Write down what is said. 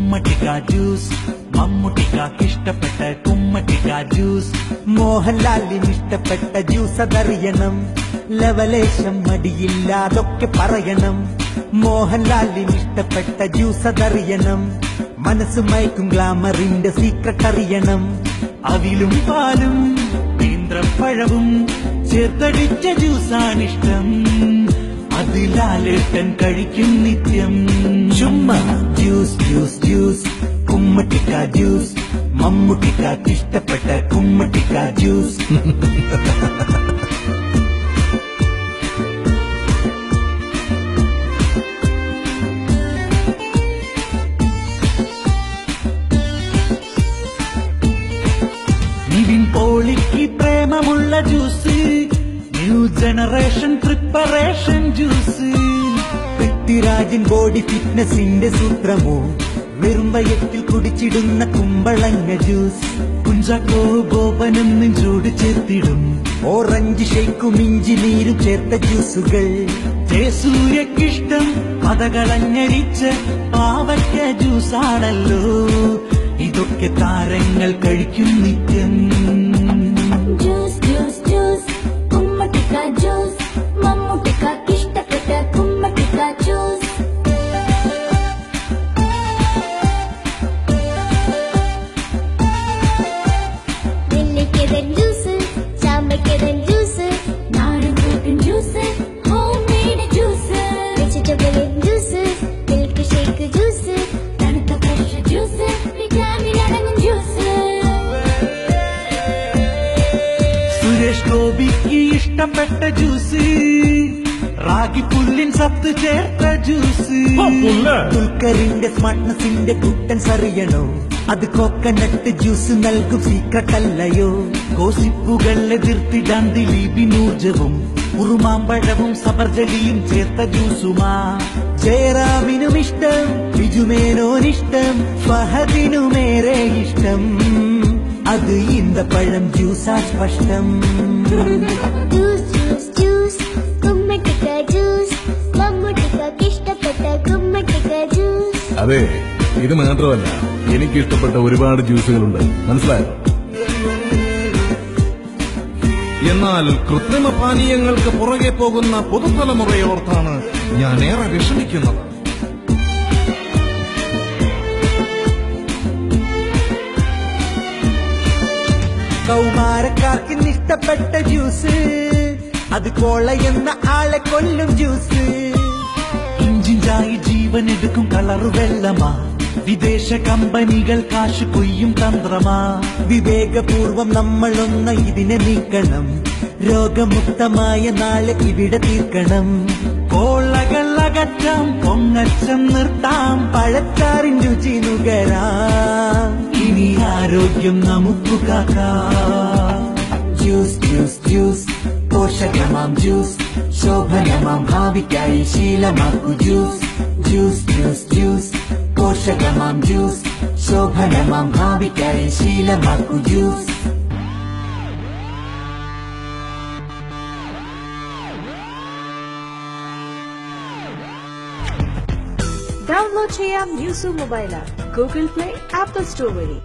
കുമ്മട്ടിക്ക juice. മമ്മൂട്ടിക്കാക്കിഷ്ടപ്പെട്ട കുമ്മട്ടിക്ക juice. മോഹൻലാലിന് ഇഷ്ടപ്പെട്ട ജ്യൂസ് അതറിയണം. ലവലേശം മടിയില്ലാതൊക്കെ പറയണം. മോഹൻലാലിന് ഇഷ്ടപ്പെട്ട ജ്യൂസ് അതറിയണം. മനസ്സ് മയക്കും ഗ്ലാമറിന്റെ സീക്രട്ട് അറിയണം. അവിലും പാലും നേന്ത്രപ്പഴവും ചേർത്തടിച്ച ജ്യൂസാണിഷ്ടം. അത് ലാലേട്ടൻ കഴിക്കും നിത്യം. ചുമ്മാ ജ്യൂസ് ജ്യൂസ് ജ്യൂസ് കുമ്മട്ടിക്ക ജ്യൂസ്. മമ്മൂട്ടിക്കാക്കിഷ്ടപ്പെട്ട കുമ്മട്ടിക്ക ജ്യൂസ്. നിവിൻ പോളിക്ക് പ്രേമമുള്ള juice. New generation preparation juice. പൃഥ്വിരാജൻ ബോഡി ഫിറ്റ്നസിന്റെ സൂത്രമോ വെറും വയറ്റിൽ കുടിച്ചിടുന്ന കുമ്പളങ്ങ ജ്യൂസ്. കുഞ്ചാക്കോ ബോബനെന്നും ചൂട് ചേർത്തിടും. ഓറഞ്ച് ഷേക്കും ഇഞ്ചി നീരും ചേർത്ത ജ്യൂസുകൾ. ജയസൂര്യക്കിഷ്ടം പതകളഞ്ഞരിച്ച പാവയ്ക്ക ജ്യൂസാണല്ലോ. ഇതൊക്കെ താരങ്ങൾ കഴിക്കും നിത്യം. ജ്യൂസ് ജ്യൂസ് ജ്യൂസ് കുമ്മട്ടിക്ക ജ്യൂസ്. മമ്മൂട്ടിക്കാക്കിഷ്ടപ്പെട്ട കുമ്മട്ടിക്ക ജ്യൂസ്. നെല്ലിക്കതൻ ജ്യൂസ്, ചാമ്പയ്ക്കതൻ ജ്യൂസ്, നാടൻ ഫ്രൂട്ടിൻ juice, home made juice, vegetable juice, milk shake juice, തണുത്ത ഫ്രഷ് ജ്യൂസ്, വിറ്റാമിൻ അടങ്ങും ജ്യൂസ്. സുരേഷ് ഗോപിക്ക് ഇഷ്ടപ്പെട്ട ജ്യൂസ്. റാഗി പുല്ലിൻ സത്ത് ചേർത്ത ജ്യൂസ്. ദുൽഖറിന്റെ സ്മാർട്ട്നെസിന്റെ കുട്ടൻസ് അറിയണോ? അത് കോക്കനട്ട് ജ്യൂസ് നൽകും സീക്രട്ട് അല്ലയോ? ഗോസിപ്പുകൾ എതിർത്തിടാൻ ദിലീപിനൂർജവും ഉറുമാമ്പഴവും സബർജലിയും ചേർത്ത ജ്യൂസുമാ. ജയറാമിനും ഇഷ്ടം, ബിജുമേനോനിഷ്ടം, ഫഹദിനുമേറെ ഇഷ്ടം. അത് ഈന്തപ്പഴം ജ്യൂസാ സ്പഷ്ടം. ജ്യൂസ് ജ്യൂസ് ജ്യൂസ് കുമ്മട്ടിക്ക ജ്യൂസ്. മമ്മൂട്ടിക്കാക്കിഷ്ടപ്പെട്ട കുമ്മട്ടിക്ക ജ്യൂസ്. അതെ, ഇത് മാത്രമല്ല, എനിക്ക് ഇഷ്ടപ്പെട്ട ഒരുപാട് ജ്യൂസുകളുണ്ട്, മനസ്സിലായോ? എന്നാൽ കൃത്രിമ പാനീയങ്ങൾക്ക് പുറകെ പോകുന്ന പുതുതലമുറയോർത്താണ് ഞാൻ ഏറെ വിഷമിക്കുന്നത്. കൗമാരക്കാർക്ക് ഇഷ്ടപ്പെട്ട ജ്യൂസ്. അത് കോള എന്ന ആളെ കൊല്ലും ജ്യൂസ്. ഇഞ്ചിഞ്ചായി ജീവൻ എടുക്കും കളറ് വെള്ളമാ. വിദേശ കമ്പനികൾ കാശ് കൊയ്യും തന്ത്രമാ. വിവേകപൂർവം നമ്മളൊന്ന് ഇതിനെ നീക്കണം. രോഗമുക്തമായ നാളെ ഇവിടെ തീർക്കണം. കോളകൾ അകറ്റാം, പൊങ്ങച്ചം നിർത്താം, പഴച്ചാറിൻ രുചി നുകരാം. ഇനി ആരോഗ്യം നമുക്ക് കാക്കാം. ജ്യൂസ് ജ്യൂസ് ജ്യൂസ് പോഷകമാം ജ്യൂസ്. ശോഭനമാം ഭാവിക്കായി ശീലമാക്കൂ ജ്യൂസ്. ജ്യൂസ് ജ്യൂസ് ജ്യൂസ് പോഷകമാം ജ്യൂസ്. ശോഭനമാം ഭാവിക്കായി ശീലമാക്കൂ ജ്യൂസ്. ഡൗൺലോഡ് ചെയ്യാം news mobile app, Google Play, Apple Store വഴി.